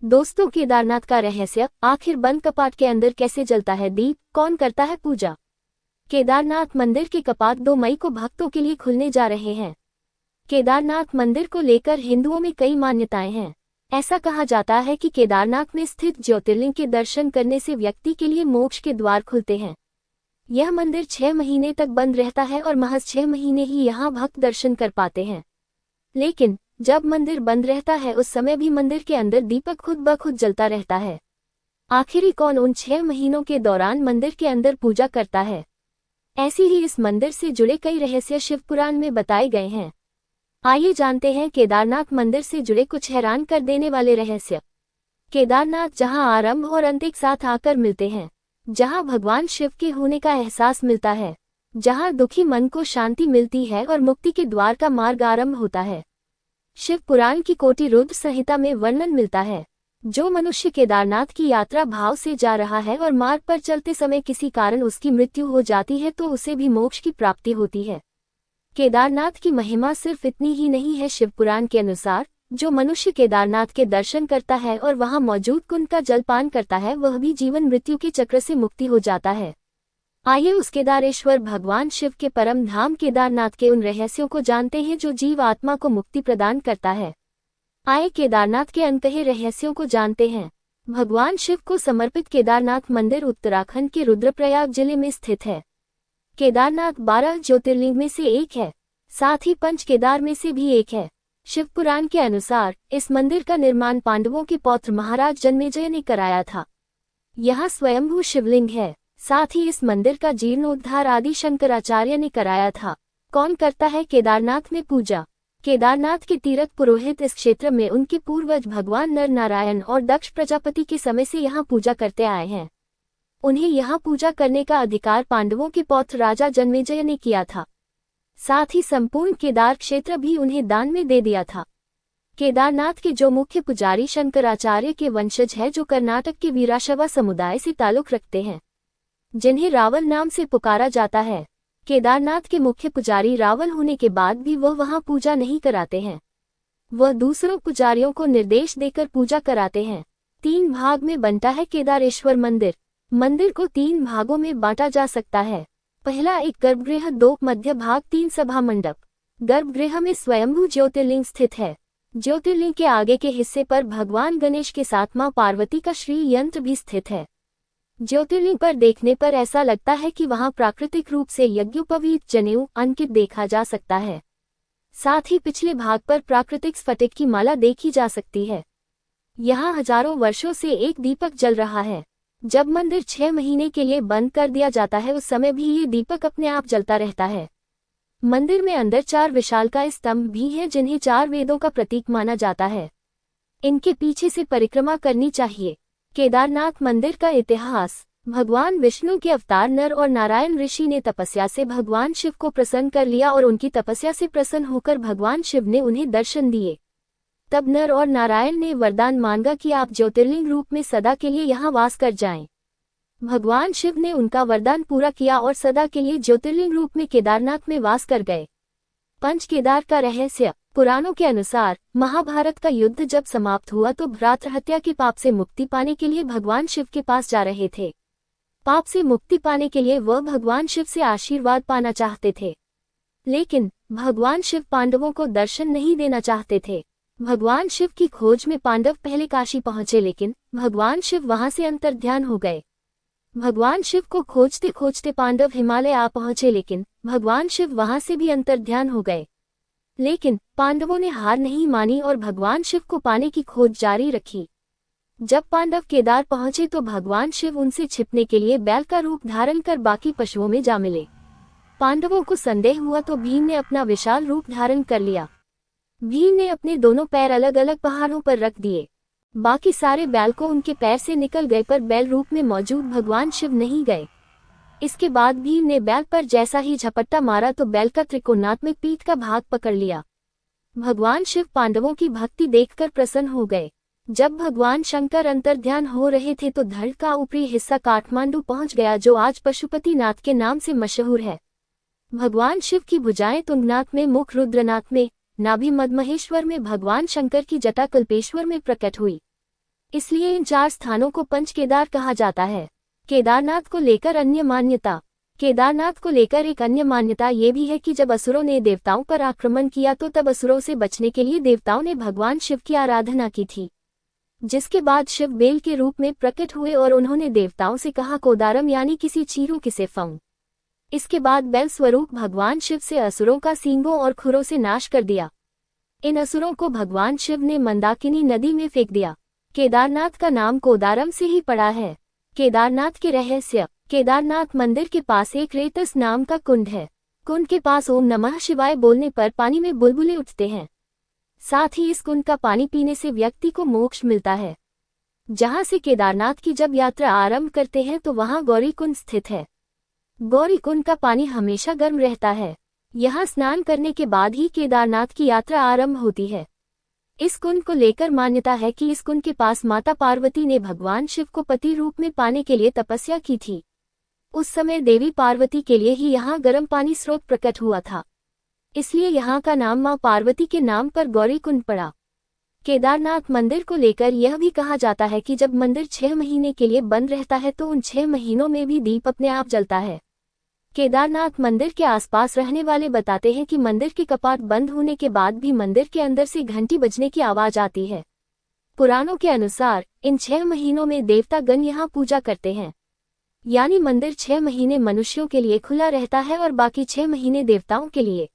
दोस्तों, केदारनाथ का रहस्य, आखिर बंद कपाट के अंदर कैसे जलता है दीप, कौन करता है पूजा। केदारनाथ मंदिर के कपाट 2 मई को भक्तों के लिए खुलने जा रहे हैं। केदारनाथ मंदिर को लेकर हिंदुओं में कई मान्यताएं हैं। ऐसा कहा जाता है कि केदारनाथ में स्थित ज्योतिर्लिंग के दर्शन करने से व्यक्ति के लिए मोक्ष के द्वार खुलते हैं। यह मंदिर 6 महीने तक बंद रहता है और महज 6 महीने ही यहाँ भक्त दर्शन कर पाते हैं। लेकिन जब मंदिर बंद रहता है उस समय भी मंदिर के अंदर दीपक खुद ब खुद जलता रहता है। आखिर कौन उन 6 महीनों के दौरान मंदिर के अंदर पूजा करता है? ऐसे ही इस मंदिर से जुड़े कई रहस्य शिव पुराण में बताए गए हैं। आइए जानते हैं केदारनाथ मंदिर से जुड़े कुछ हैरान कर देने वाले रहस्य। केदारनाथ, जहां आरंभ और अंत एक साथ आकर मिलते हैं, जहां भगवान शिव के होने का एहसास मिलता है, जहां दुखी मन को शांति मिलती है और मुक्ति के द्वार का मार्ग आरंभ होता है। शिव पुराण की कोटि रुद्र संहिता में वर्णन मिलता है। जो मनुष्य केदारनाथ की यात्रा भाव से जा रहा है और मार्ग पर चलते समय किसी कारण उसकी मृत्यु हो जाती है तो उसे भी मोक्ष की प्राप्ति होती है। केदारनाथ की महिमा सिर्फ इतनी ही नहीं है। शिव पुराण के अनुसार जो मनुष्य केदारनाथ के दर्शन करता है और वहां मौजूद कुंड का जलपान करता है, वह भी जीवन मृत्यु के चक्र से मुक्ति हो जाता है। आइए उस केदारेश्वर भगवान शिव के परम धाम केदारनाथ के उन रहस्यों को जानते हैं जो जीव आत्मा को मुक्ति प्रदान करता है। आइए केदारनाथ के अंतः रहस्यों को जानते हैं। भगवान शिव को समर्पित केदारनाथ मंदिर उत्तराखंड के रुद्रप्रयाग जिले में स्थित है। केदारनाथ 12 ज्योतिर्लिंग में से एक है, साथ ही पंच केदार में से भी एक है। शिव पुराण के अनुसार इस मंदिर का निर्माण पांडवों के पौत्र महाराज जन्मेजय ने कराया था। यहाँ स्वयंभू शिवलिंग है। साथ ही इस मंदिर का जीर्णोद्धार आदि शंकराचार्य ने कराया था। कौन करता है केदारनाथ में पूजा? केदारनाथ के तीर्थ पुरोहित इस क्षेत्र में उनके पूर्वज भगवान नर नारायण और दक्ष प्रजापति के समय से यहाँ पूजा करते आए हैं। उन्हें यहाँ पूजा करने का अधिकार पांडवों के पौत्र राजा जन्मेजय ने किया था। साथ ही संपूर्ण केदार क्षेत्र भी उन्हें दान में दे दिया था। केदारनाथ के जो मुख्य पुजारी शंकराचार्य के वंशज है, जो कर्नाटक के वीराशैव समुदाय से ताल्लुक रखते हैं, जिन्हें रावल नाम से पुकारा जाता है। केदारनाथ के मुख्य पुजारी रावल होने के बाद भी वह वहां पूजा नहीं कराते हैं। वह दूसरों पुजारियों को निर्देश देकर पूजा कराते हैं। 3 भाग में बनता है केदारेश्वर मंदिर। मंदिर को 3 भागों में बांटा जा सकता है। पहला एक गर्भगृह, 2 मध्य भाग, 3 सभा मंडप। गर्भगृह में स्वयंभू ज्योतिर्लिंग स्थित है। ज्योतिर्लिंग के आगे के हिस्से पर भगवान गणेश के साथ मां पार्वती का श्री यंत्र भी स्थित है। ज्योतिर्लिंग पर देखने पर ऐसा लगता है कि वहां प्राकृतिक रूप से यज्ञोपवीत जनेऊ अंकित देखा जा सकता है। साथ ही पिछले भाग पर प्राकृतिक स्फटिक की माला देखी जा सकती है। यहाँ हजारों वर्षों से एक दीपक जल रहा है। जब मंदिर 6 महीने के लिए बंद कर दिया जाता है उस समय भी ये दीपक अपने आप जलता रहता है। मंदिर में अंदर 4 विशालकाय स्तंभ भी हैं, जिन्हें 4 वेदों का प्रतीक माना जाता है। इनके पीछे से परिक्रमा करनी चाहिए। केदारनाथ मंदिर का इतिहास। भगवान विष्णु के अवतार नर और नारायण ऋषि ने तपस्या से भगवान शिव को प्रसन्न कर लिया और उनकी तपस्या से प्रसन्न होकर भगवान शिव ने उन्हें दर्शन दिए। तब नर और नारायण ने वरदान मांगा कि आप ज्योतिर्लिंग रूप में सदा के लिए यहाँ वास कर जाएं। भगवान शिव ने उनका वरदान पूरा किया और सदा के लिए ज्योतिर्लिंग रूप में केदारनाथ में वास कर गए। पंच केदार का रहस्य। पुराणों के अनुसार महाभारत का युद्ध जब समाप्त हुआ तो भ्रातृहत्या के पाप से मुक्ति पाने के लिए भगवान शिव के पास जा रहे थे। पाप से मुक्ति पाने के लिए वह भगवान शिव से आशीर्वाद पाना चाहते थे, लेकिन भगवान शिव पांडवों को दर्शन नहीं देना चाहते थे। भगवान शिव की खोज में पांडव पहले काशी पहुंचे, लेकिन भगवान शिव वहां से अंतर्ध्यान हो गए। भगवान शिव को खोजते खोजते पांडव हिमालय आ पहुंचे, लेकिन भगवान शिव वहां से भी अंतर्ध्यान हो गए। लेकिन पांडवों ने हार नहीं मानी और भगवान शिव को पाने की खोज जारी रखी। जब पांडव केदार पहुंचे तो भगवान शिव उनसे छिपने के लिए बैल का रूप धारण कर बाकी पशुओं में जा मिले। पांडवों को संदेह हुआ तो भीम ने अपना विशाल रूप धारण कर लिया। भीम ने अपने दोनों पैर अलग अलग पहाड़ों पर रख दिए। बाकी सारे बैल को उनके पैर से निकल गए, पर बैल रूप में मौजूद भगवान शिव नहीं गए। इसके बाद भीम ने बैल पर जैसा ही झपट्टा मारा तो बैल का त्रिकोणात्मक पीठ का भाग पकड़ लिया। भगवान शिव पांडवों की भक्ति देखकर प्रसन्न हो गए। जब भगवान शंकर अंतर्ध्यान हो रहे थे तो धड़ का ऊपरी हिस्सा काठमांडू पहुंच गया, जो आज पशुपतिनाथ के नाम से मशहूर है। भगवान शिव की भुजाएं तुंगनाथ में, मुख रुद्रनाथ में, नाभि मदमहेश्वर में, भगवान शंकर की जटा कल्पेश्वर में प्रकट हुई। इसलिए इन 4 स्थानों को पंच केदार कहा जाता है। केदारनाथ को लेकर अन्य मान्यता। केदारनाथ को लेकर एक अन्य मान्यता ये भी है कि जब असुरों ने देवताओं पर आक्रमण किया तो तब असुरों से बचने के लिए देवताओं ने भगवान शिव की आराधना की थी, जिसके बाद शिव बेल के रूप में प्रकट हुए और उन्होंने देवताओं से कहा कोदारम यानी किसी चीरू किसे फंग। इसके बाद बैल स्वरूप भगवान शिव से असुरों का सींगों और खुरों से नाश कर दिया। इन असुरों को भगवान शिव ने मंदाकिनी नदी में फेंक दिया। केदारनाथ का नाम कोदारम से ही पड़ा है। केदारनाथ के रहस्य। केदारनाथ मंदिर के पास एक रेतस नाम का कुंड है। कुंड के पास ओम नमः शिवाय बोलने पर पानी में बुलबुले उठते हैं। साथ ही इस कुंड का पानी पीने से व्यक्ति को मोक्ष मिलता है। जहां से केदारनाथ की जब यात्रा आरंभ करते हैं तो वहां गौरी कुंड स्थित है। गौरी कुंड का पानी हमेशा गर्म रहता है। यहां स्नान करने के बाद ही केदारनाथ की यात्रा आरंभ होती है। इस कुंड को लेकर मान्यता है कि इस कुंड के पास माता पार्वती ने भगवान शिव को पति रूप में पाने के लिए तपस्या की थी। उस समय देवी पार्वती के लिए ही यहाँ गर्म पानी स्रोत प्रकट हुआ था, इसलिए यहाँ का नाम मां पार्वती के नाम पर गौरी कुंड पड़ा। केदारनाथ मंदिर को लेकर यह भी कहा जाता है कि जब मंदिर 6 महीने के लिए बंद रहता है तो उन 6 महीनों में भी दीप अपने आप जलता है। केदारनाथ मंदिर के आसपास रहने वाले बताते हैं कि मंदिर के कपाट बंद होने के बाद भी मंदिर के अंदर से घंटी बजने की आवाज आती है। पुराणों के अनुसार इन 6 महीनों में देवता गण यहाँ पूजा करते हैं, यानी मंदिर 6 महीने मनुष्यों के लिए खुला रहता है और बाकी 6 महीने देवताओं के लिए।